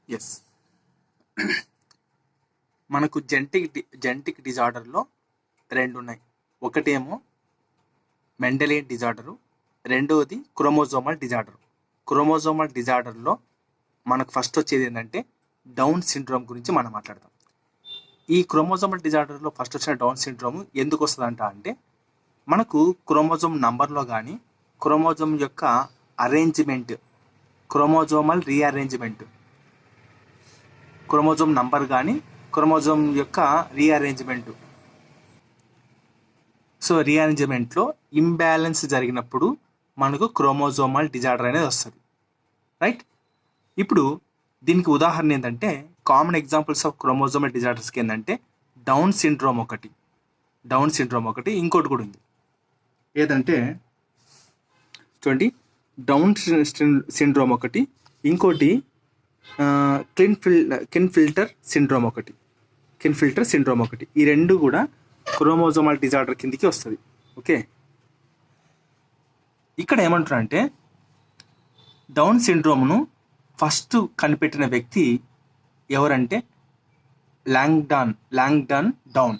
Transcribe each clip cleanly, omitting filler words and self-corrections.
Yes, మనకు genetic డిజార్డర్లో రెండు ఉన్నాయి. ఒకటేమో మెండెలియన్ డిజార్డరు, రెండవది క్రోమోజోమల్ డిజార్డర్. క్రోమోజోమల్ డిజార్డర్లో మనకు ఫస్ట్ వచ్చేది ఏంటంటే డౌన్ సిండ్రోమ్ గురించి మనం మాట్లాడదాం. ఈ క్రోమోజోమల్ డిజార్డర్లో ఫస్ట్ వచ్చిన డౌన్ సిండ్రోమ్ ఎందుకు వస్తుందంట అంటే, మనకు క్రోమోజోమ్ నంబర్లో కానీ క్రోమోజోమ్ యొక్క arrangement, chromosomal rearrangement, chromosome number కానీ క్రోమోజోమ్ యొక్క రీఅరేంజ్మెంట్లో ఇంబ్యాలెన్స్ జరిగినప్పుడు మనకు క్రోమోజోమల్ డిజార్డర్ అనేది వస్తుంది. రైట్, ఇప్పుడు దీనికి ఉదాహరణ ఏంటంటే, కామన్ ఎగ్జాంపుల్స్ ఆఫ్ క్రోమోజోమల్ డిజార్డర్స్కి ఏంటంటే డౌన్ సిండ్రోమ్ ఒకటి, ఇంకోటి కూడా ఉంది. ఏదంటే చూడండి, డౌన్ సిండ్రోమ్ ఒకటి, ఇంకోటి కిన్ఫిల్టర్ సిండ్రోమ్ ఒకటి. ఈ రెండు కూడా క్రోమోజోమల్ డిజార్డర్ కిందికి వస్తుంది. ఓకే, ఇక్కడ ఏమంటారంటే డౌన్ సిండ్రోమ్ను ఫస్ట్ కనిపెట్టిన వ్యక్తి ఎవరంటే లాంగ్డన్ డౌన్.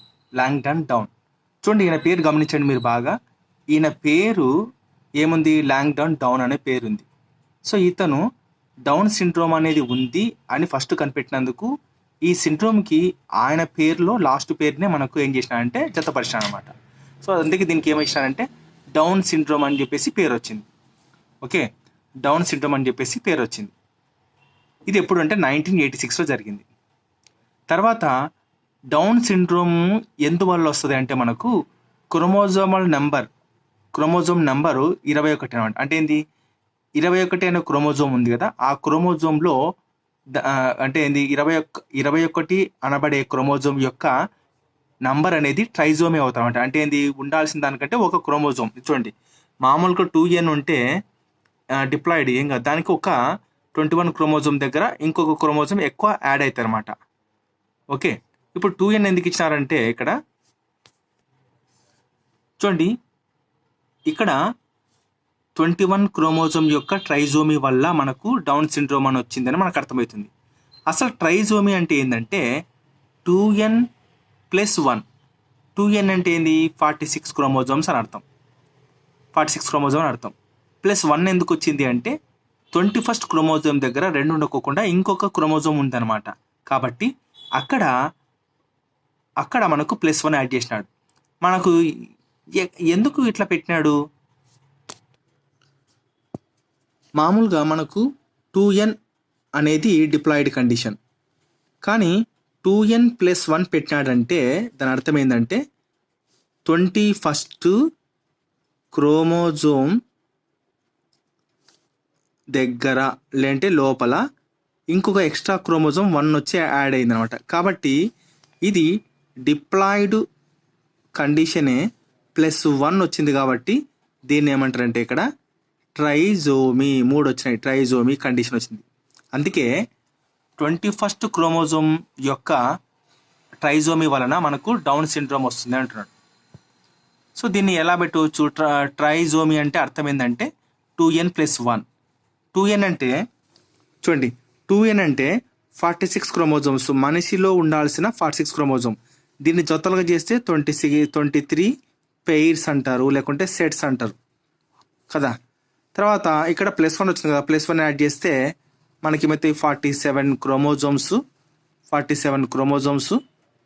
చూడండి, ఈయన పేరు గమనించండి మీరు బాగా. ఈయన పేరు ఏముంది? లాంగ్డన్ డౌన్ అనే పేరు ఉంది. సో ఇతను డౌన్ సిండ్రోమ్ అనేది ఉంది అని ఫస్ట్ కనిపెట్టినందుకు ఈ సిండ్రోమ్కి ఆయన పేరులో లాస్ట్ పేరునే మనకు ఏం చేసినాడంటే జతపరిచినాడు అనమాట. సో అందుకే దీనికి ఏమిచ్చినారంటే డౌన్ సిండ్రోమ్ అని చెప్పేసి పేరు వచ్చింది. ఓకే, డౌన్ సిండ్రోమ్ అని చెప్పేసి పేరు వచ్చింది. ఇది ఎప్పుడు అంటే 1986లో జరిగింది. తర్వాత డౌన్ సిండ్రోమ్ ఎందువల్ల వస్తుంది అంటే, మనకు క్రోమోజోమ్ నెంబరు 21 అనమాట. అంటే ఏంది? 21 అనే క్రోమోజోమ్ ఉంది కదా, ఆ క్రోమోజోమ్లో అంటే ఏంది 21 అనబడే క్రోమోజోమ్ యొక్క నంబర్ అనేది ట్రైజోమి అవుతామంట. అంటే ఏంది? ఉండాల్సిన దానికంటే ఒక క్రోమోజోమ్. చూడండి, మామూలుగా 2n ఉంటే డిప్లాయిడ్ ఏం కాదు, దానికి ఒక 21 క్రోమోజోమ్ దగ్గర ఇంకొక క్రోమోజోమ్ ఎక్కువ యాడ్ అవుతాయి అనమాట. ఓకే, ఇప్పుడు 2n ఎందుకు ఇచ్చినారంటే, ఇక్కడ చూడండి, ఇక్కడ 21 క్రోమోజోమ్ యొక్క ట్రైజోమి వల్ల మనకు డౌన్ సిండ్రోమ్ అని వచ్చిందని మనకు అర్థమవుతుంది. అసలు ట్రైజోమి అంటే ఏంటంటే 2n+1. 2n అంటే ఏంది? 46 క్రోమోజోమ్స్ అని అర్థం. 46 క్రోమోజోమ్ అని అర్థం. +1 ఎందుకు వచ్చింది అంటే 21st క్రోమోజోమ్ దగ్గర 2 ఉండకోకుండా ఇంకొక క్రోమోజోమ్ ఉందన్నమాట. కాబట్టి అక్కడ మనకు +1 యాడ్ చేసినాడు. మనకు ఎందుకు ఇట్లా పెట్టినాడు? మామూలుగా మనకు 2n అనేది డిప్లాయిడ్ కండిషన్, కానీ 2n+1 పెట్టినాడంటే దాని అర్థం ఏంటంటే 21st క్రోమోజోమ్ దగ్గర లేదంటే లోపల ఇంకొక ఎక్స్ట్రా క్రోమోజోమ్ 1 వచ్చి యాడ్ అయింది అనమాట. కాబట్టి ఇది డిప్లాయిడ్ కండిషనే +1 వచ్చింది కాబట్టి దీన్ని ఏమంటారంటే ఇక్కడ ట్రైజోమి. 3 వచ్చినాయి, ట్రైజోమి కండిషన్ వచ్చింది. అందుకే 21st క్రోమోజోమ్ యొక్క ట్రైజోమి వలన మనకు డౌన్ సిండ్రోమ్ వస్తుంది అంటున్నాడు. సో దీన్ని ఎలా పెట్టవచ్చు? ట్రైజోమి అంటే అర్థం ఏంటంటే 2n+1. 2n అంటే చూడండి, 2n అంటే 46 క్రోమోజోమ్స్, మనిషిలో ఉండాల్సిన 46 క్రోమోజోమ్. దీన్ని జతలుగా చేస్తే 23 పెయిర్స్ అంటారు, లేకుంటే సెట్స్ అంటారు కదా. తర్వాత ఇక్కడ +1 వచ్చింది కదా, +1 యాడ్ చేస్తే మనకి ఏమైతే 47 క్రోమోజోమ్స్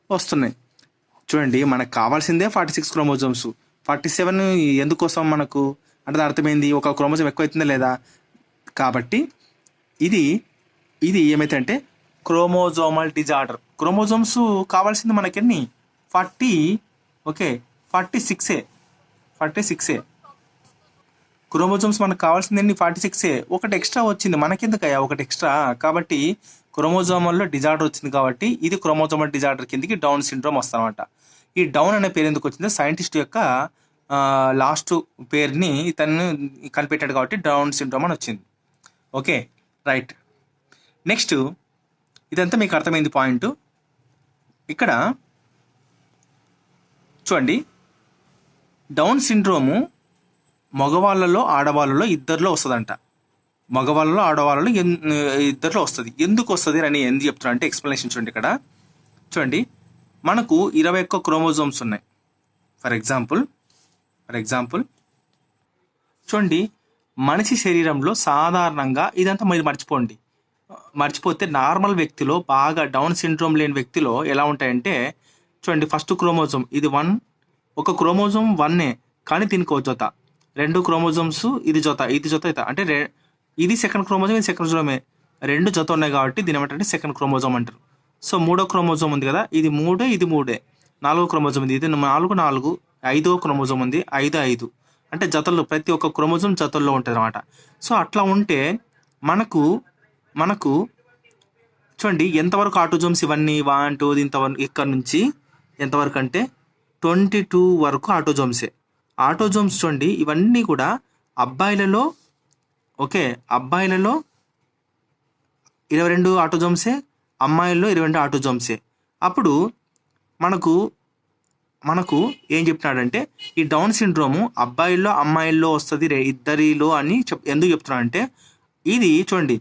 వస్తున్నాయి. చూడండి, మనకు కావాల్సిందే 46 క్రోమోజోమ్స్. 47 ఎందుకోసం మనకు అంటే అర్థమైంది, ఒక క్రోమోజోమ్ ఎక్కువ అవుతుందా లేదా. కాబట్టి ఇది ఏమైతే అంటే క్రోమోజోమల్ డిజార్డర్. క్రోమోజోమ్స్ కావాల్సింది మనకి ఎన్ని? 46 క్రోమోజోమ్స్ మనకు కావాల్సింది ఎన్ని? 46. ఒకటి ఎక్స్ట్రా వచ్చింది, మనకెందుకయ్యా ఒకటి ఎక్స్ట్రా? కాబట్టి క్రోమోజోమల్లో డిజార్డర్ వచ్చింది కాబట్టి ఇది క్రోమోజోమల్ డిజార్డర్ కిందకి డౌన్ సిండ్రోమ్ వస్తామన్నమాట. ఈ డౌన్ అనే పేరు ఎందుకు వచ్చిందో సైంటిస్ట్ యొక్క లాస్ట్ పేరుని ఇతను కనిపెట్టాడు కాబట్టి డౌన్ సిండ్రోమ్ అని వచ్చింది. Okay, right. నెక్స్ట్, ఇదంతా మీకు అర్థమైంది పాయింట్. ఇక్కడ చూడండి, డౌన్ సిండ్రోము మగవాళ్ళలో ఆడవాళ్ళలో ఇద్దరిలో వస్తుందంట. మగవాళ్ళలో ఆడవాళ్ళలో ఇద్దరిలో వస్తుంది. ఎందుకు వస్తుంది అని ఎందుకు చెప్తున్నా అంటే ఎక్స్ప్లెనేషన్ చూడండి. ఇక్కడ చూడండి, మనకు 21 క్రోమోజోమ్స్ ఉన్నాయి. ఫర్ ఎగ్జాంపుల్ చూడండి, మనిషి శరీరంలో సాధారణంగా ఇదంతా మీరు మర్చిపోతే నార్మల్ వ్యక్తిలో, బాగా డౌన్ సిండ్రోమ్ లేని వ్యక్తిలో ఎలా ఉంటాయంటే చూడండి, ఫస్ట్ క్రోమోజోమ్ ఇది 1, ఒక క్రోమోజోమ్ 1 కానీ దీనికి ఒక జత, 2 క్రోమోజోమ్స్ ఇది జత అంటే ఇది సెకండ్ క్రోమోజోమ్, ఇది సెకండ్ క్రోమోజోమే, 2 జత ఉన్నాయి కాబట్టి దీని ఏమంటే సెకండ్ క్రోమోజోమ్ అంటారు. సో 3వ క్రోమోజోమ్ ఉంది కదా, ఇది 3, ఇది 3, 4వ క్రోమోజోమ్ ఉంది, ఇది 4, 5వ క్రోమోజోమ్ ఉంది, 5 అంటే జతల్లో ప్రతి ఒక్క క్రోమోజోమ్ జతల్లో ఉంటుంది అనమాట. సో అట్లా ఉంటే మనకు చూడండి ఎంతవరకు ఆటోజోమ్స్ ఇవన్నీ 1, 2 ఇంతవరకు, ఇక్కడ నుంచి ఎంతవరకు అంటే 22 వరకు ఆటోజోమ్స్ చూడండి. ఇవన్నీ కూడా అబ్బాయిలలో 22 ఆటోజోమ్సే, అమ్మాయిల్లో 22 ఆటోజోమ్సే. అప్పుడు మనకు ఏం చెప్తున్నాడంటే ఈ డౌన్ సిండ్రోము అబ్బాయిల్లో అమ్మాయిల్లో వస్తుంది ఇద్దరిలో అని ఎందుకు చెప్తున్నా అంటే ఇది చూడండి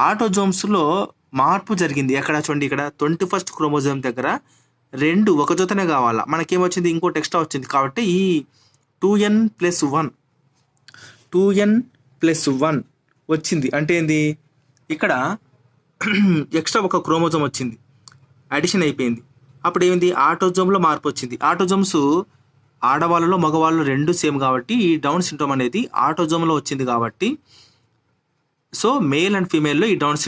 ఆటోజోమ్స్లో మార్పు జరిగింది. ఎక్కడ చూడండి, ఇక్కడ 21st క్రోమోజోమ్ దగ్గర 2 ఒక జతనే కావాలా, మనకేమొచ్చింది ఇంకోటి ఎక్స్ట్రా వచ్చింది. కాబట్టి ఈ 2n+1 వచ్చింది. అంటే ఏంది, ఇక్కడ ఎక్స్ట్రా ఒక క్రోమోజోమ్ వచ్చింది, అడిషన్ అయిపోయింది. అప్పుడు ఏమైంది, ఆటోజోమ్లో మార్పు వచ్చింది. ఆటోజోమ్స్ ఆడవాళ్ళలో మగవాళ్ళు 2 సేమ్ కాబట్టి ఈ డౌన్ సిండ్రోమ్ అనేది ఆటోజోమ్లో వచ్చింది కాబట్టి సో మేల్ అండ్ ఫీమేల్లో ఈ డౌన్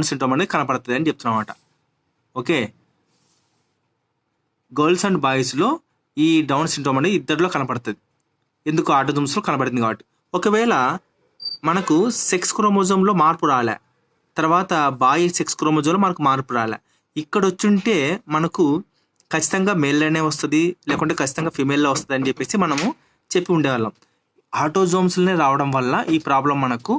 సిండ్రోమ్ అనేది కనపడుతుంది అని చెప్తున్నాం అన్నమాట. ఓకే, గర్ల్స్ అండ్ బాయ్స్లో ఈ డౌన్ సిండ్రోమ్ అనేది ఇద్దరిలో కనపడుతుంది. ఎందుకు, ఆటోజోమ్స్లో కనబడుతుంది కాబట్టి. ఒకవేళ మనకు సెక్స్ క్రోమోజోమ్లో మార్పు రాలే, తర్వాత బాయ్ సెక్స్ క్రోమోజోమ్లో మనకు మార్పు రాలే, ఇక్కడ వచ్చుంటే మనకు ఖచ్చితంగా మేల్లోనే వస్తుంది, లేకుంటే ఖచ్చితంగా ఫీమేల్లో వస్తుంది అని చెప్పేసి మనము చెప్పి ఉండేవాళ్ళం. ఆటోజోమ్స్లోనే రావడం వల్ల ఈ ప్రాబ్లం మనకు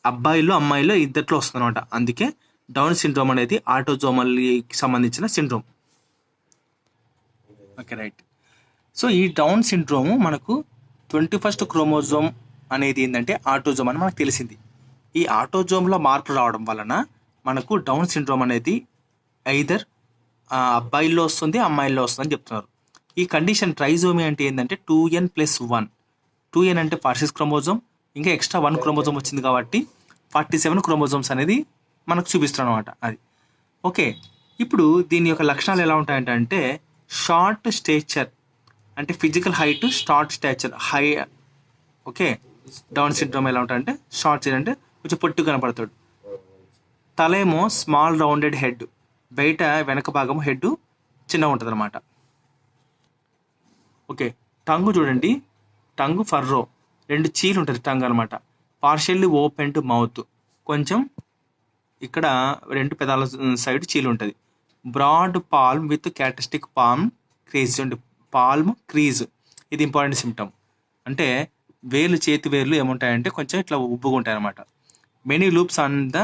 అబ్బాయిల్లో అమ్మాయిల్లో ఇద్దరిలో వస్తుంది అనమాట. అందుకే డౌన్ సిండ్రోమ్ అనేది ఆటోజోమల్కి సంబంధించిన సిండ్రోమ్. Okay, right. సో ఈ డౌన్ సిండ్రోము మనకు 21st క్రోమోజోమ్ అనేది ఏంటంటే ఆటోజోమ్ అని మనకు తెలిసింది. ఈ ఆటోజోమ్లో మార్పు రావడం వలన మనకు డౌన్ సిండ్రోమ్ అనేది ఐదర్ అబ్బాయిల్లో వస్తుంది, అమ్మాయిల్లో వస్తుంది అని చెప్తున్నారు. ఈ కండిషన్ ట్రైజోమీ అంటే ఏంటంటే 2n+1, 2n అంటే 46 క్రోమోజోమ్, ఇంకా ఎక్స్ట్రా 1 క్రోమోజోమ్ వచ్చింది కాబట్టి 47 క్రోమోజోమ్స్ అనేది మనకు చూపిస్తున్నాం అనమాట. అది ఓకే. ఇప్పుడు దీని యొక్క లక్షణాలు ఎలా ఉంటాయంటే షార్ట్ స్టేచర్ అంటే physical height, short స్టాచర్ high. Okay, down syndrome ఎలా ఉంటాయంటే షార్ట్ స్టేచర్ అంటే కొంచెం పొట్టు కనపడతాడు. తల ఏమో స్మాల్ రౌండెడ్ హెడ్, బయట వెనక భాగం హెడ్ చిన్నగా ఉంటుంది అనమాట. ఓకే, టంగు చూడండి, టంగు ఫర్రో, 2 చీలు ఉంటుంది టంగ్ అనమాట. పార్షియల్లీ ఓపెన్ మౌత్, కొంచెం ఇక్కడ 2 పెదాల సైడ్ చీలు ఉంటుంది. Broad palm with characteristic palm crease. చూడండి, పాల్మ్ క్రీజ్ ఇది ఇంపార్టెంట్ సిమ్టమ్. అంటే చేతి వేర్లు ఏముంటాయంటే కొంచెం ఇట్లా ఉబ్బుగా ఉంటాయి అనమాట. Many loops on the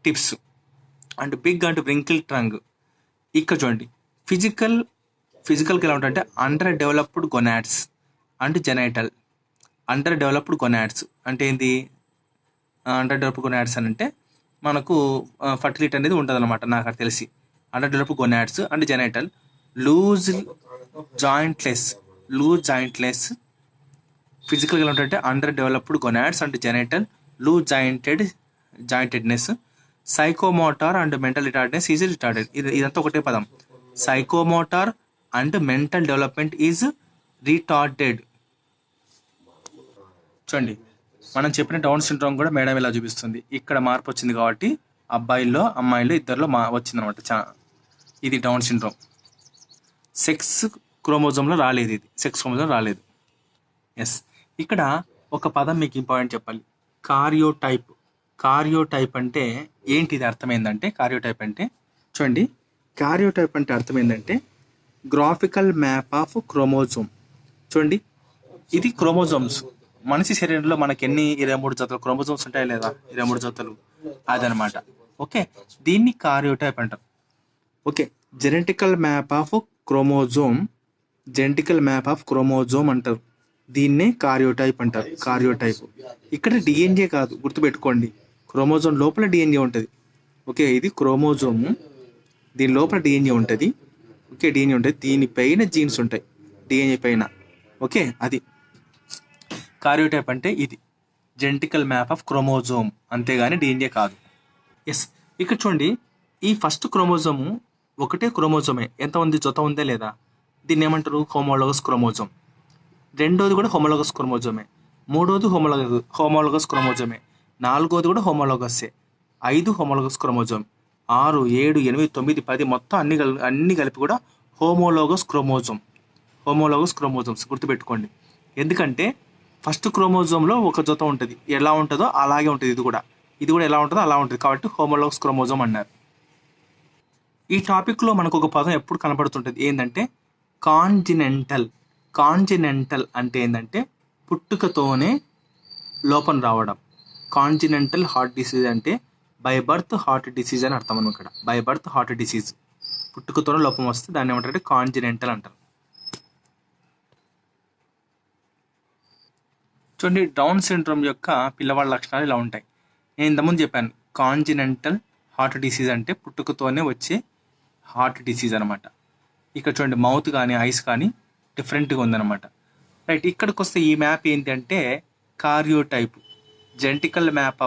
tips and big and wrinkle tongue. ఇక్కడ చూడండి, ఫిజికల్గా ఎలా ఉంటాయంటే under developed gonads and genital. Under developed gonads అంటే ఏంటి, అండర్ డెవలప్డ్ గొనాడ్స్ అని అంటే మనకు ఫర్టిలిటీ అనేది ఉంటుంది అనమాట, నాకు అది తెలిసి. Under developed gonads and genital. Loose jointless. ఫిజికల్గా ఎలా ఉంటాయంటే under developed gonads and genital, loose jointedness. Psychomotor and mental retardance is retarded. ఇదంతా ఒకటే పదం. Psychomotor and mental development is retarded. చూడండి, మనం చెప్పిన డౌన్ సిండ్రోమ్ కూడా మేడం ఇలా చూపిస్తుంది. ఇక్కడ మార్పు వచ్చింది కాబట్టి అబ్బాయిల్లో అమ్మాయిల్లో ఇద్దరిలో వచ్చింది అనమాట. ఇది డౌన్ సిండ్రోమ్. సెక్స్ క్రోమోజోమ్లో రాలేదు, ఇది సెక్స్ క్రోమోజోమ్ రాలేదు. ఎస్, ఇక్కడ ఒక పదం మీకు ఇంపార్టెంట్ చెప్పాలి, కార్యోటైప్. కార్యోటైప్ అంటే ఏంటిది, అర్థమైందంటే కార్యోటైప్ అంటే చూడండి, కార్యోటైప్ అంటే అర్థమైందంటే గ్రాఫికల్ మ్యాప్ ఆఫ్ క్రోమోజోమ్. చూడండి, ఇది క్రోమోజోమ్స్. మనిషి శరీరంలో మనకి ఎన్ని 23 జతలు క్రోమోజోమ్స్ ఉంటాయి లేదా, 23 జతలు, అదనమాట. ఓకే, దీన్ని కార్యోటైప్ అంటారు. Okay, genetical map of chromosome అంటారు. దీన్నే కార్యోటైప్ అంటారు. కార్యోటైప్ ఇక్కడ డిఎన్ఏ కాదు, గుర్తుపెట్టుకోండి. క్రోమోజోమ్ లోపల డిఎన్ఏ ఉంటుంది. ఓకే, ఇది క్రోమోజోము, దీని లోపల డిఎన్ఏ ఉంటుంది. ఓకే, డిఎన్ఏ ఉంటుంది, దీనిపైన జీన్స్ ఉంటాయి డిఎన్ఏ పైన. ఓకే, అది కార్యోటైప్ అంటే ఇది జెనెటికల్ మ్యాప్ ఆఫ్ క్రోమోజోమ్, అంతేగాని డిఎన్ఏ కాదు. ఎస్, ఇక్కడ చూడండి, ఈ ఫస్ట్ క్రోమోజోము ఒకటే క్రోమోజోమే, ఎంత ఉంది, జత ఉందే లేదా, దీన్ని ఏమంటారు, హోమోలోగస్ క్రోమోజోమ్. రెండోది కూడా హోమోలోగస్ క్రోమోజోమే, మూడోది హోమోలోగస్ క్రోమోజోమే, నాలుగోది కూడా హోమోలోగస్సే, 5 హోమోలోగస్ క్రోమోజోమ్, 6, 7, 8, 9, 10 మొత్తం అన్ని కలిపి కూడా హోమోలోగస్ క్రోమోజోమ్స్ గుర్తుపెట్టుకోండి. ఎందుకంటే ఫస్ట్ క్రోమోజోమ్లో ఒక జత ఉంటుంది, ఎలా ఉంటుందో అలాగే ఉంటుంది, ఇది కూడా ఎలా ఉంటుందో అలా ఉంటుంది, కాబట్టి హోమోలోగస్ క్రోమోజోమ్ అన్నారు. ఈ టాపిక్లో మనకు ఒక పదం ఎప్పుడు కనబడుతుంటుంది, ఏంటంటే కాంజినెంటల్ అంటే ఏంటంటే పుట్టుకతోనే లోపం రావడం. కాంజినెంటల్ హార్ట్ డిసీజ్ అంటే బై బర్త్ హార్ట్ డిసీజ్ అని అర్థం అన్నమాట. ఇక్కడ బై బర్త్ హార్ట్ డిసీజ్, పుట్టుకతోనే లోపం వస్తే దాన్ని ఏమంటారంటే కాంజినెంటల్ అంటారు. చూడండి, డౌన్ సిండ్రోమ్ యొక్క పిల్లవాళ్ళ లక్షణాలు ఇలా ఉంటాయి. నేను ఇంతకుముందు చెప్పాను, కాంజినెంటల్ హార్ట్ డిసీజ్ అంటే పుట్టుకతోనే వచ్చే హార్ట్ డిసీజ్ అనమాట. ఇక్కడ చూడండి, మౌత్ కానీ ఐస్ కానీ డిఫరెంట్గా ఉందన్నమాట. రైట్, ఇక్కడికి వస్తే ఈ మ్యాప్ ఏంటి అంటే karyotype, genetical map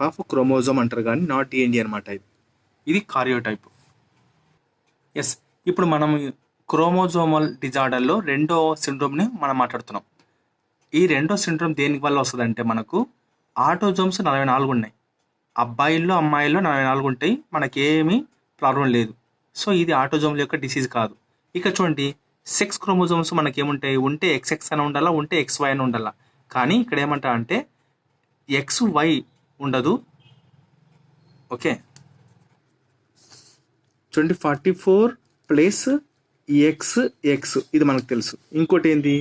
of chromosome అంటారు, కానీ నాట్ డిఎన్ఏ అనమాట. ఇది కార్యోటైప్. ఎస్, ఇప్పుడు మనం క్రోమోజోమల్ డిజార్డర్లో రెండో సిండ్రోమ్ని మనం మాట్లాడుతున్నాం. ఈ రెండో సిండ్రోమ్ దేని వల్ల వస్తుందంటే, మనకు ఆటోజోమ్స్ 44 ఉన్నాయి, అబ్బాయిల్లో అమ్మాయిల్లో 44 ఉంటాయి, మనకేమీ ప్రాబ్లం లేదు. సో ఇది ఆటోజోమ్ల యొక్క డిసీజ్ కాదు. ఇక చూడండి, సెక్స్ క్రోమోజోమ్స్ మనకేముంటాయి, ఉంటే XX అని ఉండాలా, ఉంటే XY అని ఉండాలా. కానీ ఇక్కడ ఏమంటా అంటే XY ఉండదు. ఓకే, చూడండి, 44 ప్లస్ XX ఇది మనకు తెలుసు. ఇంకోటి ఏంది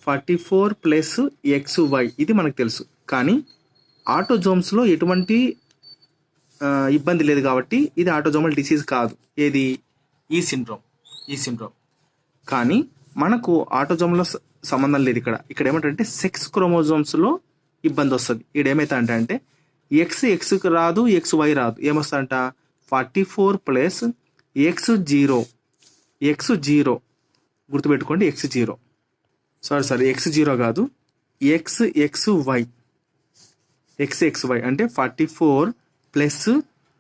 44 ప్లస్ XY ఇది మనకు తెలుసు. కానీ ఆటోజోమ్స్లో ఎటువంటి ఇబ్బంది లేదు కాబట్టి ఇది ఆటోజోమల్ డిసీజ్ కాదు. ఏది, ఈ సిండ్రోమ్. కానీ మనకు ఆటోజోమ్లో సంబంధం లేదు. ఇక్కడ ఏమంటే సెక్స్ క్రోమోజోమ్స్లో ఇబ్బంది వస్తుంది. ఇక్కడ ఏమైతే అంటే XXకి రాదు, XY రాదు, ఏమొస్తుందంట 44 ప్లస్ X0 గుర్తుపెట్టుకోండి, X0 X0 కాదు, XXY అంటే 44 ప్లస్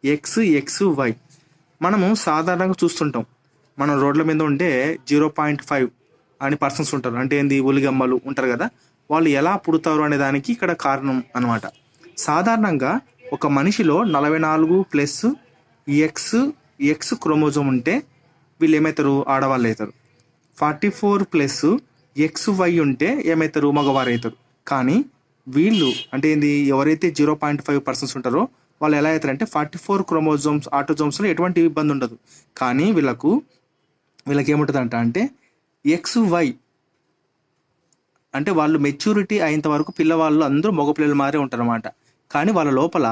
XXY. మనము సాధారణంగా చూస్తుంటాం, మనం రోడ్ల మీద ఉంటే 0.5 అని పర్సన్స్ ఉంటారు, అంటే ఏంది, ఒలిగమ్మలు ఉంటారు కదా, వాళ్ళు ఎలా పుడతారు అనే దానికి ఇక్కడ కారణం అన్నమాట. సాధారణంగా ఒక మనిషిలో 44 ప్లస్ X క్రోమోజోమ్ ఉంటే వీళ్ళు ఏమవుతారు, ఆడవాళ్ళు అవుతారు. 44 ప్లస్ XY ఉంటే ఏమవుతారు, మగవారు అవుతారు. కానీ వీళ్ళు అంటే ఏంది, ఎవరైతే 0.5 పర్సన్స్ ఉంటారో వాళ్ళు ఎలా అవుతారంటే 44 క్రోమోజోమ్స్ ఆటోజోమ్స్లో ఎటువంటి ఇబ్బంది ఉండదు. కానీ వీళ్ళకి ఏముంటుంది అంటే XY అంటే వాళ్ళు మెచ్యూరిటీ అయ్యేంత వరకు పిల్లవాళ్ళు అందరూ మగ పిల్లలు మారే ఉంటారు అన్నమాట. కానీ వాళ్ళ లోపల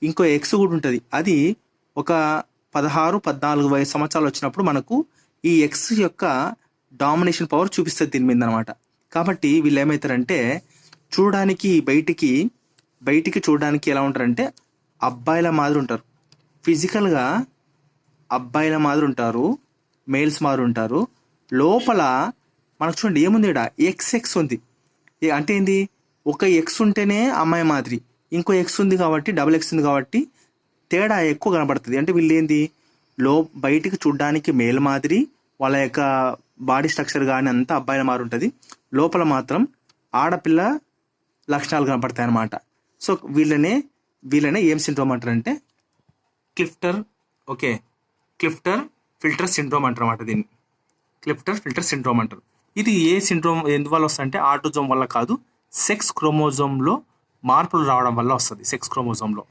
ఇంకో X కూడా ఉంటుంది. అది ఒక 16-14 సంవత్సరాలు వచ్చినప్పుడు మనకు ఈ X యొక్క డామినేషన్ పవర్ చూపిస్తుంది దీని మీద అనమాట. కాబట్టి వీళ్ళు ఏమవుతారంటే చూడడానికి బయటికి చూడడానికి ఎలా ఉంటారంటే అబ్బాయిల మాదిరి ఉంటారు, ఫిజికల్గా అబ్బాయిల మాదిరి ఉంటారు, మేల్స్ మాదిరి ఉంటారు. లోపల మనకు చూడండి ఏముంది, ఇక్కడ XX ఉంది. అంటే ఏంది, ఒక X ఉంటేనే అమ్మాయి మాదిరి, ఇంకో X ఉంది కాబట్టి XX ఉంది కాబట్టి తేడా ఎక్కువ కనబడుతుంది. అంటే వీళ్ళు ఏంది, బయటికి చూడడానికి మేల్ మాదిరి, వాళ్ళ యొక్క బాడీ స్ట్రక్చర్ కానీ అంతా అబ్బాయిల మాదిరి ఉంటుంది, లోపల మాత్రం ఆడపిల్ల లక్షణాలు కనపడతాయి అన్నమాట. సో వీళ్ళనే ఏం సిండ్రోమ్ అంటారంటే క్లిఫ్టర్ ఫిల్టర్ సిండ్రోమ్ అంటారు అన్నమాట. దీన్ని క్లిఫ్టర్ ఫిల్టర్ సిండ్రోమ్ అంటారు. ఇది ఏ సిండ్రోమ్ ఎందువల్ల వస్తుందంటే ఆటోజోమ్ వల్ల కాదు, సెక్స్ క్రోమోజోమ్లో మార్పులు రావడం వల్ల వస్తుంది. సెక్స్ క్రోమోజోమ్లో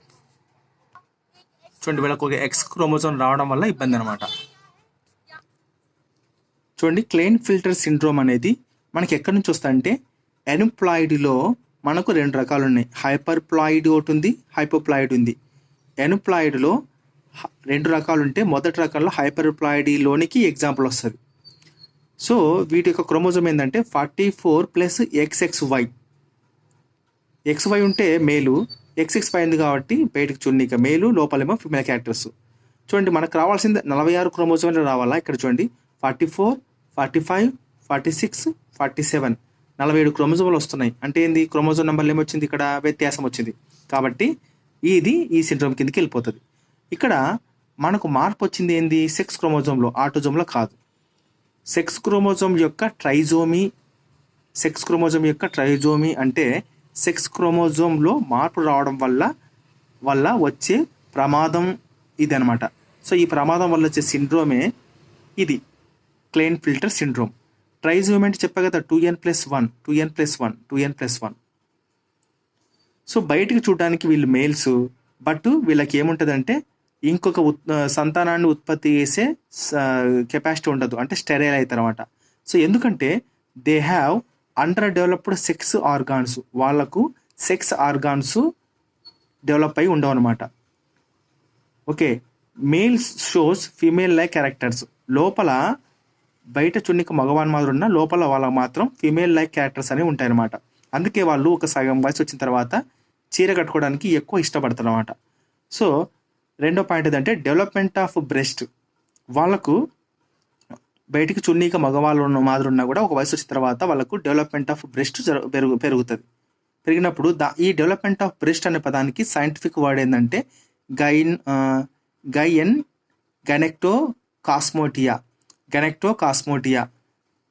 చూడండి, వీళ్ళకి ఒక X క్రోమోజోమ్ రావడం వల్ల ఇబ్బంది అనమాట. చూడండి, క్లెయిన్ ఫిల్టర్ సిండ్రోమ్ అనేది మనకి ఎక్కడి నుంచి వస్తుంది అంటే ఎనుప్లాయిడ్లో మనకు 2 రకాలు ఉన్నాయి. హైపర్ ప్లాయిడ్ ఒకటి ఉంది, హైపోప్లాయిడ్ ఉంది. ఎనుప్లాయిడ్లో 2 రకాలు ఉంటే మొదటి రకాల్లో హైపర్ ప్లాయిడ్లోనికి ఎగ్జాంపుల్ వస్తుంది. సో వీటి యొక్క క్రోమోజోమ్ ఏంటంటే 44 ప్లస్ XXY. XY ఉంటే మేలు, XX అయింది కాబట్టి బయటకు చున్నీక మేలు, లోపలేమో ఫిమేల్ క్యారెక్టర్స్. చూడండి మనకు రావాల్సింది 46 క్రోమోజోమ్లు రావాలా. ఇక్కడ చూడండి 44, 45, 46, 47 47 క్రోమోజోమ్లు వస్తున్నాయి. అంటే ఏంది, క్రోమోజోమ్ నెంబర్లు ఏమొచ్చింది, ఇక్కడ వ్యత్యాసం వచ్చింది. కాబట్టి ఇది ఈ సిండ్రోమ్ కిందకి వెళ్ళిపోతుంది. ఇక్కడ మనకు మార్పు వచ్చింది ఏంది, సెక్స్ క్రోమోజోమ్లో, ఆటోజోమ్లో కాదు. సెక్స్ క్రోమోజోమ్ యొక్క ట్రైజోమీ అంటే సెక్స్ క్రోమోజోమ్లో మార్పు రావడం వల్ల వచ్చే ప్రమాదం ఇది అనమాట. సో ఈ ప్రమాదం వల్ల వచ్చే సిండ్రోమే ఇది క్లెయిన్ఫెల్టర్ సిండ్రోమ్. ట్రైజోమీ అంటే చెప్పా కదా, 2n+1. సో బయటికి చూడడానికి వీళ్ళు మేల్స్, బట్ వీళ్ళకి ఏముంటుందంటే ఇంకొక సంతానాన్ని ఉత్పత్తి చేసే కెపాసిటీ ఉండదు, అంటే స్టెరైల్ అవుతారు అనమాట. సో ఎందుకంటే they have under developed sex organs, వాళ్ళకు సెక్స్ ఆర్గాన్స్ డెవలప్ అయి ఉండవు అనమాట. Okay, males shows female like characters. లోపల బయట చున్నికి మగవాని మాదిరి ఉన్న, లోపల వాళ్ళకి మాత్రం ఫీమేల్ లైక్ క్యారెక్టర్స్ అనేవి ఉంటాయి అనమాట. అందుకే వాళ్ళు ఒక సగం వయసు వచ్చిన తర్వాత చీర కట్టుకోవడానికి ఎక్కువ ఇష్టపడతారు అనమాట. సో రెండో పాయింట్ ఏంటంటే డెవలప్మెంట్ ఆఫ్ బ్రెస్ట్. వాళ్ళకు బయటికి చున్నీక మగవాళ్ళు మాదిరి ఉన్నా కూడా ఒక వయసు వచ్చిన తర్వాత వాళ్ళకు డెవలప్మెంట్ ఆఫ్ బ్రెస్ట్ పెరుగుతుంది. పెరిగినప్పుడు ఈ డెవలప్మెంట్ ఆఫ్ బ్రెస్ట్ అనే పదానికి సైంటిఫిక్ వర్డ్ ఏంటంటే గైనెక్టోకాస్మోటియా.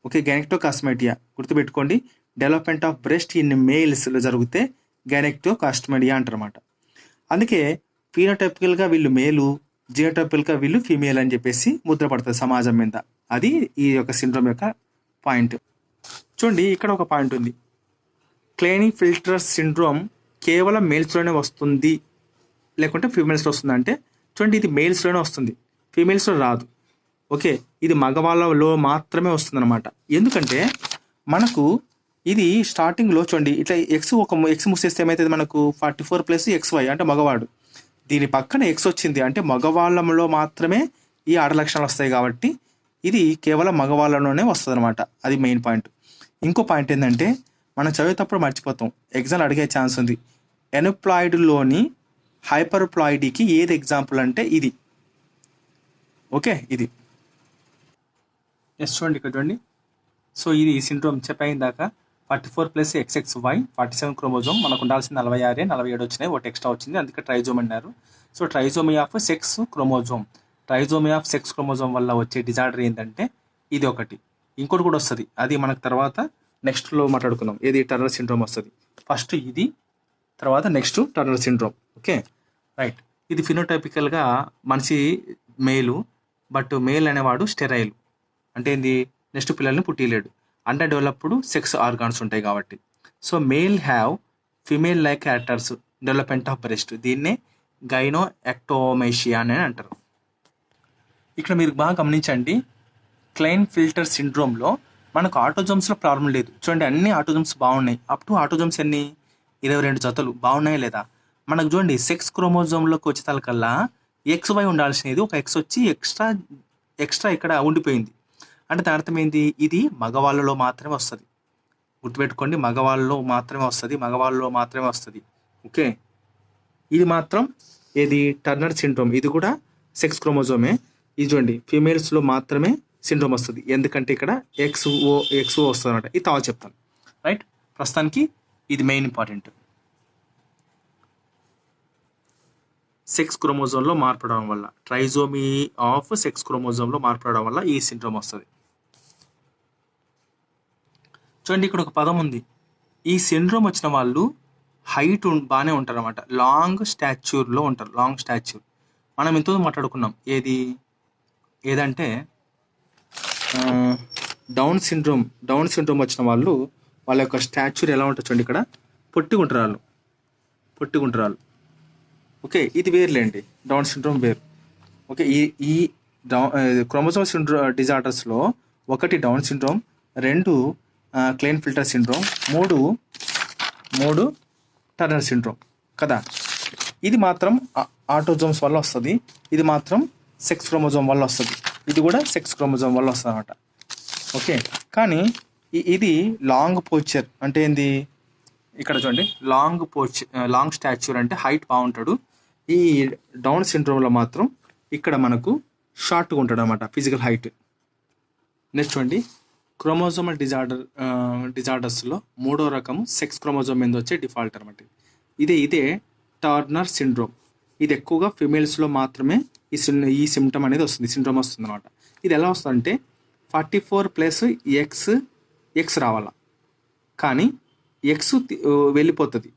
ఓకే, గైనెక్టోకాస్మోటియా గుర్తుపెట్టుకోండి. డెవలప్మెంట్ ఆఫ్ బ్రెస్ట్ ఇన్ మేల్స్లో జరిగితే గైనెక్టోకాస్మోటియా అంటారన్నమాట. అందుకే ఫీనోటైపికల్గా వీళ్ళు మేలు, జినోటైపికల్గా వీళ్ళు ఫీమేల్ అని చెప్పేసి ముద్ర పడుతుంది సమాజం మీద. అది ఈ యొక్క సిండ్రోమ్ యొక్క పాయింట్. చూడండి ఇక్కడ ఒక పాయింట్ ఉంది, క్లెయిన్ఫెల్టర్ సిండ్రోమ్ కేవలం మేల్స్లోనే వస్తుంది లేకుంటే ఫీమేల్స్లో వస్తుంది అంటే, చూడండి ఇది మేల్స్లోనే వస్తుంది, ఫీమేల్స్లో రాదు. ఓకే, ఇది మగవాళ్ళలో మాత్రమే వస్తుంది అనమాట. ఎందుకంటే మనకు ఇది స్టార్టింగ్లో చూడండి ఇట్లా ఎక్స్ మూసేస్తే ఏమవుతుంది, మనకు 44+XY అంటే మగవాడు. దీని పక్కన X వచ్చింది అంటే మగవాళ్ళలో మాత్రమే ఈ ఆడ లక్షణాలు వస్తాయి కాబట్టి ఇది కేవలం మగవాళ్ళలోనే వస్తుంది అనమాట. అది మెయిన్ పాయింట్. ఇంకో పాయింట్ ఏంటంటే మనం చదివేటప్పుడు మర్చిపోతాం, ఎగ్జామ్ అడిగే ఛాన్స్ ఉంది. ఎనుప్లాయిడ్లోని హైపర్ప్లాయిడీకి ఏది ఎగ్జాంపుల్ అంటే ఇది. ఓకే, ఇది చూడండి ఇక్కడ చూడండి. సో ఇది సిండ్రోమ్ చెప్పాయిన దాకా 44+XXY 47 క్రోమోజోమ్, మనకు ఉండాల్సిన 46, 47 వచ్చినాయి, ఒకటి ఎక్స్ట్రా వచ్చింది, అందుకే ట్రైజోమ్ అన్నారు. So trisomy of sex chromosome వల్ల వచ్చే డిజార్డర్ ఏంటంటే ఇది ఒకటి. ఇంకోటి కూడా వస్తుంది, అది మనకు తర్వాత నెక్స్ట్లో మాట్లాడుకుందాం. ఏది టర్నర్ సిండ్రోమ్ వస్తుంది. ఫస్ట్ ఇది, తర్వాత next Turner syndrome. Okay right. ఇది ఫినోటైపికల్గా మనిషి మేలు, బట్ మేల్ అనేవాడు స్టెరైల్, అంటే ఏంది, నెక్స్ట్ పిల్లల్ని పుట్టిలేడు, అండర్ డెవలప్డ్ సెక్స్ ఆర్గాన్స్ ఉంటాయి కాబట్టి. So male have female like characters, development of breast, దీన్నే గైనోఎక్టోమేషియా అని అంటారు. ఇక్కడ మీరు బాగా గమనించండి, క్లెయిన్ఫెల్టర్ సిండ్రోమ్లో మనకు ఆటోజోమ్స్లో ప్రాబ్లం లేదు. చూడండి అన్ని ఆటోజోమ్స్ బాగున్నాయి, అప్ టు ఆటోజోమ్స్ ఎన్ని 22 జతలు బాగున్నాయి లేదా. మనకు చూడండి సెక్స్ క్రోమోజోమ్లోకి వచ్చేతలకల్లా XY ఉండాల్సినది ఒక X వచ్చి ఎక్స్ట్రా ఇక్కడ ఉండిపోయింది. అంటే దాని అర్థం ఏంది, ఇది మగవాళ్ళలో మాత్రమే వస్తుంది. గుర్తుపెట్టుకోండి, మగవాళ్ళలో మాత్రమే వస్తుంది. ఓకే, ఇది మాత్రం ఏది టర్నర్ సిండ్రోమ్, ఇది కూడా సెక్స్ క్రోమోజోమే. ఇది చూడండి ఫీమేల్స్లో మాత్రమే సిండ్రోమ్ వస్తుంది, ఎందుకంటే ఇక్కడ XO వస్తుంది అనమాట. ఇది తర్వాత చెప్తాను. రైట్, ప్రస్తుతానికి ఇది మెయిన్ ఇంపార్టెంట్. సెక్స్ క్రోమోజోమ్లో మార్పడడం వల్ల, ట్రైజోమీ ఆఫ్ సెక్స్ క్రోమోజోమ్లో మార్పడడం వల్ల ఈ సిండ్రోమ్ వస్తుంది. చూడండి ఇక్కడ ఒక పదం ఉంది, ఈ సిండ్రోమ్ వచ్చిన వాళ్ళు హైట్ బాగానే ఉంటారు అనమాట, లాంగ్ స్టాచ్యూర్లో ఉంటారు. మనం ఎంతో మాట్లాడుకున్నాం, ఏదంటే డౌన్ సిండ్రోమ్ వచ్చిన వాళ్ళు వాళ్ళ యొక్క స్టాచ్యూర్ ఎలా ఉంటుంది చూడండి, ఇక్కడ పొట్టిగుంటారు వాళ్ళు. ఓకే, ఇది వేరులేండి, డౌన్ సిండ్రోమ్ వేరు. ఓకే, ఈ క్రోమోజోమ్ డిజార్డర్స్లో ఒకటి Down syndrome, 2 Klinefelter syndrome, 3 Turner syndrome కదా. ఇది మాత్రం ఆటోజోమ్స్ వల్ల వస్తుంది, ఇది మాత్రం సెక్స్ క్రోమోజోమ్ వల్ల వస్తుంది, ఇది కూడా సెక్స్ క్రోమోజోమ్ వల్ల వస్తుంది అనమాట. ఓకే, కానీ ఇది లాంగ్ పోస్చర్ అంటే ఏంది, ఇక్కడ చూడండి, లాంగ్ స్టాచ్యూర్ అంటే హైట్ బాగుంటాడు. ఈ డౌన్ సిండ్రోమ్లో మాత్రం ఇక్కడ మనకు షార్ట్గా ఉంటాడు అనమాట ఫిజికల్ హైట్. నెక్స్ట్ చూడండి, క్రోమోజోమల్ డిజార్డర్స్లో మూడో రకం సెక్స్ క్రోమోజోమ్ మీద వచ్చే డిఫాల్ట్ అనమాట. ఇదే టర్నర్ సిండ్రోమ్. ఇది ఎక్కువగా ఫిమేల్స్లో మాత్రమే ఈ సిమ్టమ్ అనేది వస్తుంది, సిండ్రోమ్ వస్తుంది అనమాట. ఇది ఎలా వస్తుందంటే 44 + X రావాలా, కానీ X వెళ్ళిపోతుంది,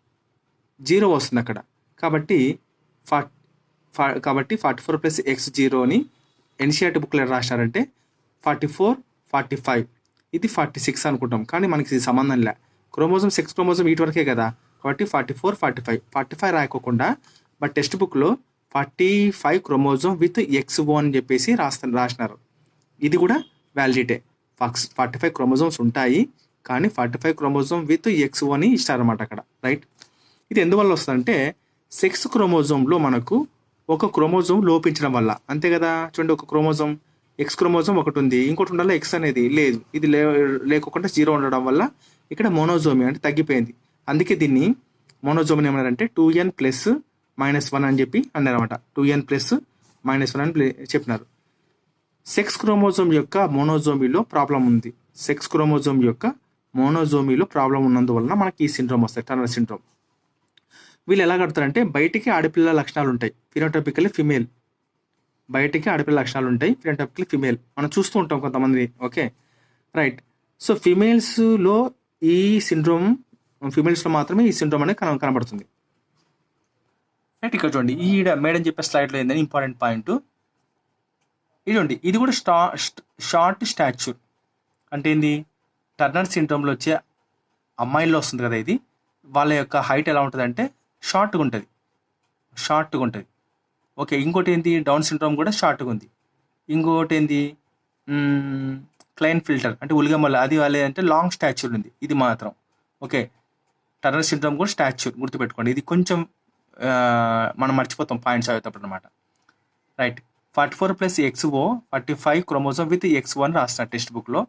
0 వస్తుంది అక్కడ. కాబట్టి 44 + X 0ని ఎన్సీఆర్టీ బుక్లో రాశారంటే 44, 45, ఇది 46 అనుకుంటాం. కానీ మనకి ఇది సంబంధం లే. క్రోమోజోమ్ సెక్స్ క్రోమోజోమ్ వీటి వరకే కదా, కాబట్టి 44, 45 రాయకోకుండా బట్ టెక్స్ట్ బుక్లో 45 క్రోమోజోమ్ విత్ XO అని చెప్పేసి రాసినారు. ఇది కూడా వ్యాలిడిటే. 45 క్రోమోజోమ్స్ ఉంటాయి, కానీ 45 క్రోమోజోమ్ విత్ XO అని ఇస్తారన్నమాట అక్కడ, రైట్. ఇది ఎందువల్ల వస్తుందంటే సెక్స్ క్రోమోజోమ్లో మనకు ఒక క్రోమోజోమ్ లోపించడం వల్ల, అంతే కదా. చూడండి, ఒక క్రోమోజోమ్ X క్రోమోజోమ్ ఒకటి ఉంది, ఇంకోటి ఉండాలి X అనేది లేదు. ఇది లేకుండా 0 ఉండడం వల్ల ఇక్కడ మోనోజోమి అంటే తగ్గిపోయింది. అందుకే దీన్ని మోనోజోమిని ఏమన్నారంటే 2n + -1 అని చెప్పి అన్నారన్నమాట. 2n + -1 అని చెప్పినారు. సెక్స్ క్రోమోజోమ్ యొక్క మోనోజోమీలో ప్రాబ్లం ఉంది. సెక్స్ క్రోమోజోమ్ యొక్క మోనోజోమీలో ప్రాబ్లం ఉన్నందువలన మనకి ఈ సిండ్రోమ్ వస్తాయి, టర్నర్ సిండ్రోమ్. వీళ్ళు ఎలా కడతారంటే బయటికి ఆడపిల్ల లక్షణాలు ఉంటాయి, ఫినోటైపికల్లీ ఫిమేల్. బయటికి ఆడపిల్ల లక్షణాలు ఉంటాయి, ఫినోటైపికల్లీ ఫిమేల్. మనం చూస్తూ ఉంటాం కొంతమంది, ఓకే రైట్. సో ఫిమేల్స్లో ఈ సిండ్రోమ్, ఫిమేల్స్లో మాత్రమే ఈ సిండ్రోమ్ అనేది కనబడుతుంది, రైట్. ఇక్కడ చూడండి, ఈ మేడం చెప్పే స్లైడ్లో ఏంటంటే ఇంపార్టెంట్ పాయింట్ ఇదండి. ఇది కూడా షార్ట్ స్టాచ్యూర్ అంటే ఏంది, టర్నర్ సిండ్రోమ్లో వచ్చే అమ్మాయిల్లో వస్తుంది కదా ఇది. వాళ్ళ యొక్క హైట్ ఎలా ఉంటుంది అంటే షార్ట్గా ఉంటుంది. ఓకే, ఇంకోటి ఏంటి, డౌన్ సిండ్రోమ్ కూడా షార్ట్గా ఉంది. ఇంకోటి ఏంటి, క్లైన్ ఫిల్టర్ అంటే ఉలిగమల్ల, అది వాళ్ళే అంటే లాంగ్ స్టాచ్యూర్ ఉంది. ఇది మాత్రం ఓకే. టర్నర్ సిండ్రోమ్ కూడా స్టాచ్యూర్ గుర్తుపెట్టుకోండి. ఇది కొంచెం మనం మర్చిపోతాం పాయింట్స్ అయ్యేటప్పుడు అనమాట, right. 44 + XO 45 chromosome with XO అని రాస్తున్నారు టెక్స్ట్ బుక్లో.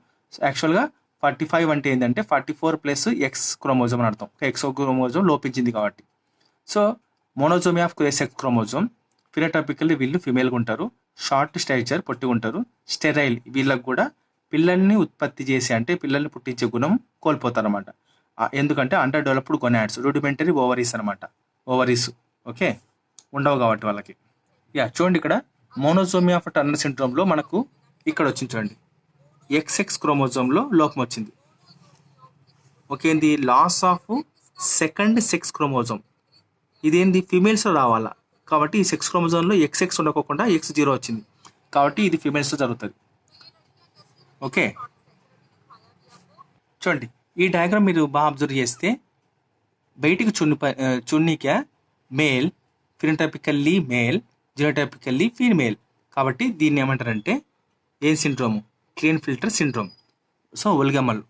యాక్చువల్గా 45 అంటే ఏంటంటే 44 + X క్రోమోజోమ్ అని అర్థం. XO క్రోమోజోమ్ లోపించింది కాబట్టి. సో మోనోజోమి ఆఫ్ సెక్స్ క్రోమోజోమ్, ఫినోటైపికల్లీ వీళ్ళు ఫిమేల్గా ఉంటారు, షార్ట్ స్టాచర్, పొట్టిగా ఉంటారు, స్టెరైల్. వీళ్ళకి కూడా పిల్లల్ని ఉత్పత్తి చేసి అంటే పిల్లల్ని పుట్టించే గుణం కోల్పోతారు అనమాట. ఎందుకంటే under developed gonads, rudimentary ovaries అనమాట, ఓవరీస్ ఓకే ఉండవు కాబట్టి వాళ్ళకి. చూడండి, ఇక్కడ మోనోజోమి ఆఫ్ టర్నర్ సిండ్రోమ్లో మనకు ఇక్కడ వచ్చింది చూడండి, XX క్రోమోజోమ్లో లోపం వచ్చింది. ఓకే, ఏంది, loss of second sex chromosome. ఇదేంది, ఫిమేల్స్లో రావాలా, కాబట్టి ఈ సెక్స్ క్రోమోజోమ్లో XX ఉండకోకుండా X0 వచ్చింది, కాబట్టి ఇది ఫిమేల్స్లో జరుగుతుంది. ఓకే, చూడండి ఈ డయాగ్రామ్ మీరు బాగా అబ్జర్వ్ చేస్తే బయటికి చున్నీక male, phenotypically male, genotypically female. కాబట్టి దీన్ని ఏమంటారంటే ఏం syndrome, Klinefelter syndrome. So ఒలిగమల్.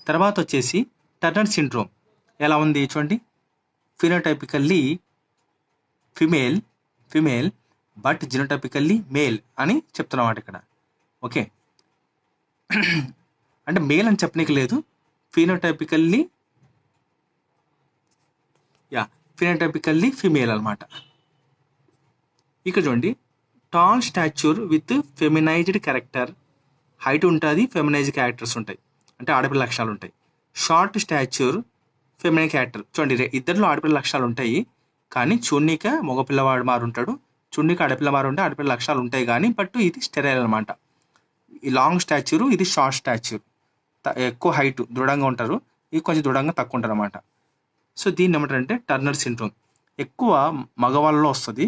తర్వాత వచ్చేసి టర్నర్ సిండ్రోమ్ ఎలా ఉంది చూడండి, phenotypically female but genotypically male అని చెప్తున్నమాట ఇక్కడ. ఓకే, అంటే మేల్ అని చెప్పనీకి లేదు, ఫినోటైపికల్లీ ఫిమేల్ అనమాట. ఇక్కడ చూడండి, tall stature with feminized character, height ఉంటుంది, ఫెమినైజ్డ్ క్యారెక్టర్స్ ఉంటాయి అంటే ఆడపిల్ల లక్షణాలు ఉంటాయి. Short stature, feminine character. చూడండి, ఇద్దరిలో ఆడపిల్ల లక్షణాలు ఉంటాయి, కానీ చున్నీక మగపిల్లవాడు మారు ఉంటాడు, చున్నీక ఆడపిల్ల మారు ఉంటే ఆడపిల్ల లక్షణాలు ఉంటాయి కానీ బట్ ఇది స్టెరైల్ అనమాట. ఈ లాంగ్ స్టాచ్యూర్, ఇది షార్ట్ స్టాచ్యూర్, ఎక్కువ హైట్ దృఢంగా ఉంటారు, ఇది కొంచెం దృఢంగా తక్కువ ఉంటారు అనమాట. సో దీన్ని ఏమంటారంటే టర్నర్ సిండ్రోమ్. ఎక్కువ మగవాళ్ళలో వస్తుంది,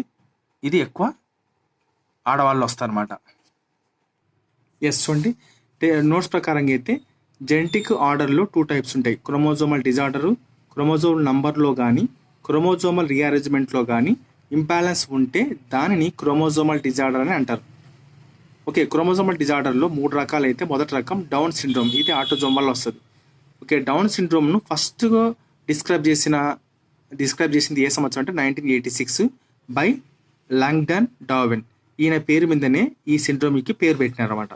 ఇది ఎక్కువ ఆడవాళ్ళు వస్తారనమాట. చూడండి, నోట్స్ ప్రకారంగా అయితే జెనెటిక్ ఆర్డర్లో 2 టైప్స్ ఉంటాయి, క్రోమోజోమల్ డిజార్డరు, క్రోమోజోమ్ నంబర్లో కానీ క్రోమోజోమల్ రీఅరేంజ్మెంట్లో కానీ ఇంబ్యాలెన్స్ ఉంటే దానిని క్రోమోజోమల్ డిజార్డర్ అని అంటారు. ఓకే, క్రోమోజోమల్ డిజార్డర్లో 3 రకాలు అయితే మొదటి రకం డౌన్ సిండ్రోమ్, ఇది ఆటోజోమ్ వల్ల వస్తుంది. ఓకే, డౌన్ సిండ్రోమ్ను ఫస్ట్గా డిస్క్రైబ్ చేసింది ఏ సంవత్సరం అంటే 1986 బై లాంగ్డన్ డార్విన్. ఈయన పేరు మీదనే ఈ సిండ్రోమ్కి పేరు పెట్టినారన్నమాట.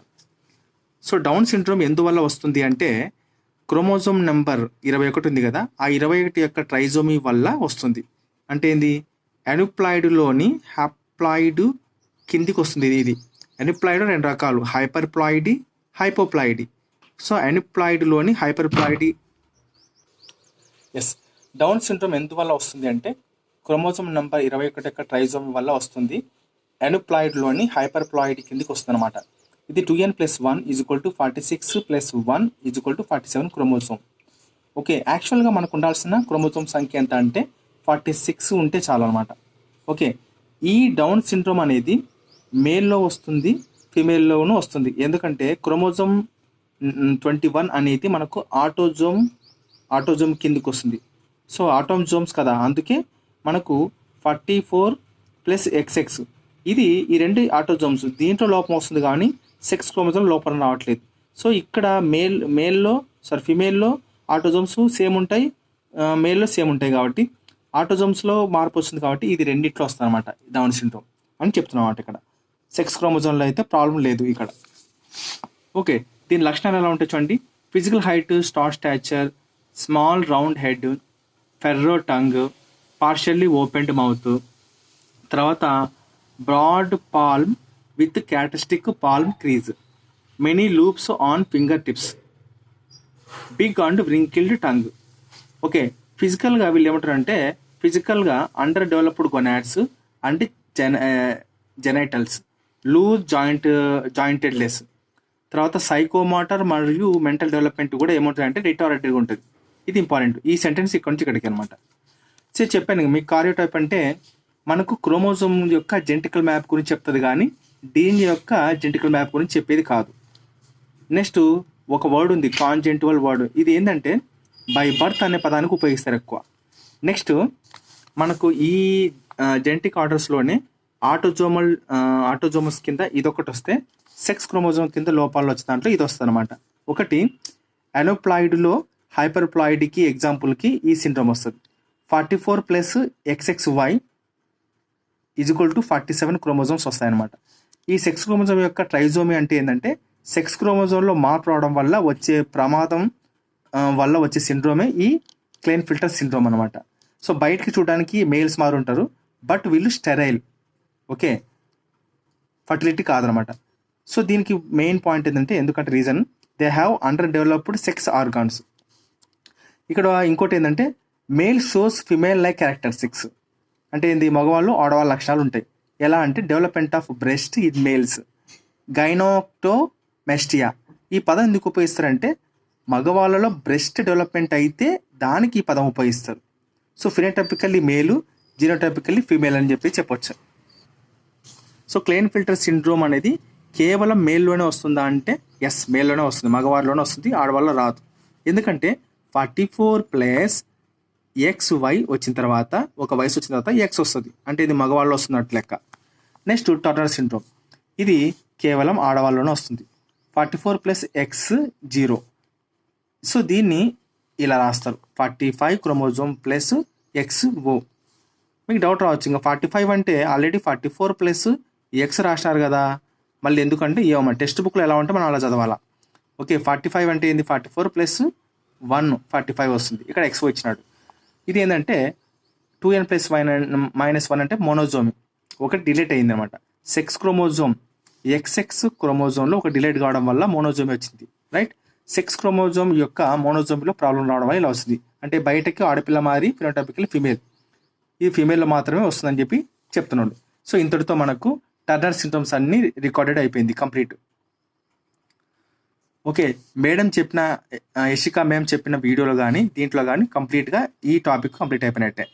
సో డౌన్ సిండ్రోమ్ ఎందువల్ల వస్తుంది అంటే క్రోమోజోమ్ నెంబర్ 21 ఉంది కదా, ఆ 21 యొక్క ట్రైజోమీ వల్ల వస్తుంది. అంటే ఏంది, ఎనుప్లాయిడ్లోని హ్యాప్లాయిడ్ కిందికి వస్తుంది. ఇది ఎనుప్లాయిడ్ 2 రకాలు, హైపర్ప్లాయిడీ, హైపోప్లాయిడీ. సో ఎనుప్లాయిడ్లోని హైపర్ప్లాయిడీ. డౌన్ సిండ్రోమ్ ఎందువల్ల వస్తుంది అంటే క్రోమోజోమ్ నెంబర్ 21 యొక్క ట్రైజోమీ వల్ల వస్తుంది. ఎనుప్లాయిడ్లోని హైపర్ప్లాయిడ్ కిందికి వస్తుంది అనమాట. ఇది 2n+1 = 46 + 1 = 47 క్రోమోజోమ్. ఓకే, యాక్చువల్గా మనకు ఉండాల్సిన క్రోమోజోమ్ సంఖ్య ఎంత అంటే 46 ఉంటే చాలు అనమాట. ఓకే, ఈ డౌన్ సిండ్రోమ్ అనేది మేల్లో వస్తుంది, ఫీమేల్లోనూ వస్తుంది. ఎందుకంటే క్రోమోజోమ్ 21 అనేది మనకు ఆటోజోమ్ కిందికి వస్తుంది. సో ఆటోజోమ్స్ కదా, అందుకే మనకు 44 + XX. ఇది ఈ 2 ఆటోజోమ్స్, దీంట్లో లోపం వస్తుంది కానీ సెక్స్ క్రోమోజోమ్ లోపల రావట్లేదు. సో ఇక్కడ ఫీమేల్లో ఆటోజోమ్స్ సేమ్ ఉంటాయి, మేల్లో సేమ్ ఉంటాయి. కాబట్టి ఆటోజోమ్స్లో మార్పు వస్తుంది కాబట్టి ఇది రెండిట్లో వస్తుంది అనమాట డౌన్ సిండ్రోమ్ అని చెప్తున్నాం అన్నమాట. ఇక్కడ సెక్స్ క్రోమోజోమ్లో అయితే ప్రాబ్లం లేదు ఇక్కడ. ఓకే, దీని లక్షణాలు ఎలా ఉంటాయి చూడండి. Physical height, star stature, small round head, furrowed tongue, partially opened mouth, తర్వాత broad palm with characteristic palm crease, many loops on finger tips, big and wrinkled tongue. Okay, ఫిజికల్గా వీళ్ళు ఏమంటారంటే ఫిజికల్గా under developed gonads and genitals, loose jointedness. తర్వాత psychomotor మరియు mental development కూడా ఏమంటారంటే రిటార్డెడ్గా ఉంటుంది. ఇది ఇంపార్టెంట్. ఈ సెంటెన్స్ ఇక్కడ నుంచి ఇక్కడికి అనమాట. సో చెప్పాను మీకు కార్యోటైప్ అంటే మనకు క్రోమోజోమ్ యొక్క జెనెటికల్ మ్యాప్ గురించి చెప్తుంది కానీ డిఎన్ఏ యొక్క జెనెటికల్ మ్యాప్ గురించి చెప్పేది కాదు. నెక్స్ట్ ఒక వర్డ్ ఉంది, కాంజెంటివల్ వర్డ్. ఇది ఏంటంటే బై బర్త్ అనే పదానికి ఉపయోగిస్తారు ఎక్కువ. నెక్స్ట్ మనకు ఈ జెనెటిక్ ఆర్డర్స్లోనే ఆటోజోమస్ కింద ఇదొకటి వస్తే, సెక్స్ క్రోమోజోమ్ కింద లోపాలు వచ్చే దాంట్లో ఇది వస్తుంది అనమాట. ఒకటి ఎనోప్లాయిడ్లో హైపర్ప్లాయిడ్కి ఎగ్జాంపుల్కి ఈ సిండ్రోమ్ వస్తుంది. 44 + XXY = 47 క్రోమోజోమ్స్ వస్తాయన్నమాట. ఈ సెక్స్ క్రోమోజోమ్ యొక్క ట్రైజోమీ అంటే ఏంటంటే సెక్స్ క్రోమోజోమ్లో మార్పు రావడం వల్ల వచ్చే ప్రమాదం వల్ల వచ్చే సిండ్రోమే ఈ క్లెయిన్ఫెల్టర్ సిండ్రోమ్ అనమాట. సో బయటికి చూడడానికి మేల్స్ మారు ఉంటారు, బట్ వీళ్ళు స్టెరైల్. ఓకే, ఫర్టిలిటీ కాదనమాట. సో దీనికి మెయిన్ పాయింట్ ఏంటంటే ఎందుకంటే reason they have under developed sex organs. ఇక్కడ ఇంకోటి ఏంటంటే male shows female like characteristics. అంటే ఏంది, మగవాళ్ళు ఆడవాళ్ళ లక్షణాలు ఉంటాయి. ఎలా అంటే development of breast in males, gynecomastia. ఈ పదం ఎందుకు ఉపయోగిస్తారంటే మగవాళ్ళలో బ్రెస్ట్ డెవలప్మెంట్ అయితే దానికి ఈ పదం ఉపయోగిస్తారు. సో ఫినోటైపికల్లీ మేలు, జీనోటైపికల్లీ ఫీమేల్ అని చెప్పొచ్చు. సో క్లెయిన్ఫెల్టర్ సిండ్రోమ్ అనేది కేవలం మేల్లోనే వస్తుందా అంటే ఎస్, మేల్లోనే వస్తుంది, మగవారిలోనే వస్తుంది, ఆడవాళ్ళలో రాదు. ఎందుకంటే 44 + XY వచ్చిన తర్వాత, ఒక వయసు వచ్చిన తర్వాత X వస్తుంది, అంటే ఇది మగవాళ్ళు వస్తున్నట్టు లెక్క. నెక్స్ట్ టర్నర్ సిండ్రోమ్, ఇది కేవలం ఆడవాళ్ళలోనే వస్తుంది. 44 + X 0. సో దీన్ని ఇలా రాస్తారు, 45 క్రోమోజోమ్ + XO. మీకు డౌట్ రావచ్చు, ఇంకా 45 అంటే ఆల్రెడీ 44 + X రాసినారు కదా, మళ్ళీ ఎందుకంటే ఏమో టెక్స్ట్ బుక్లో ఎలా ఉంటే మనం అలా చదవాలా. ఓకే, 45 అంటే ఏంది, 44 + 1 45 వస్తుంది. ఇక్కడ X ఇచ్చినాడు. ఇది ఏంటంటే 2n+1 అంటే మోనోజోమి, ఒకటి డిలీట్ అయింది అనమాట. సెక్స్ క్రోమోజోమ్ XX క్రోమోజోమ్లో ఒక డిలీట్ కావడం వల్ల మోనోజోమి వచ్చింది, రైట్. సెక్స్ క్రోమోజోమ్ యొక్క మోనోజోమిలో ప్రాబ్లం రావడం వల్ల ఇలా వస్తుంది. అంటే బయటకి ఆడపిల్ల మారి ఫినోటైపికల్ ఫీమేల్, ఈ ఫీమేల్లో మాత్రమే వస్తుందని చెప్పి చెప్తున్నాడు. సో ఇంతటితో మనకు టర్నర్ సిండ్రోమ్స్ అన్నీ రికార్డెడ్ అయిపోయింది, కంప్లీట్. ఓకే, మేడం చెప్పిన యశిక మ్యామ్ చెప్పిన వీడియోలో కానీ దీంట్లో కానీ కంప్లీట్గా ఈ టాపిక్ కంప్లీట్ అయిపోయినట్టే.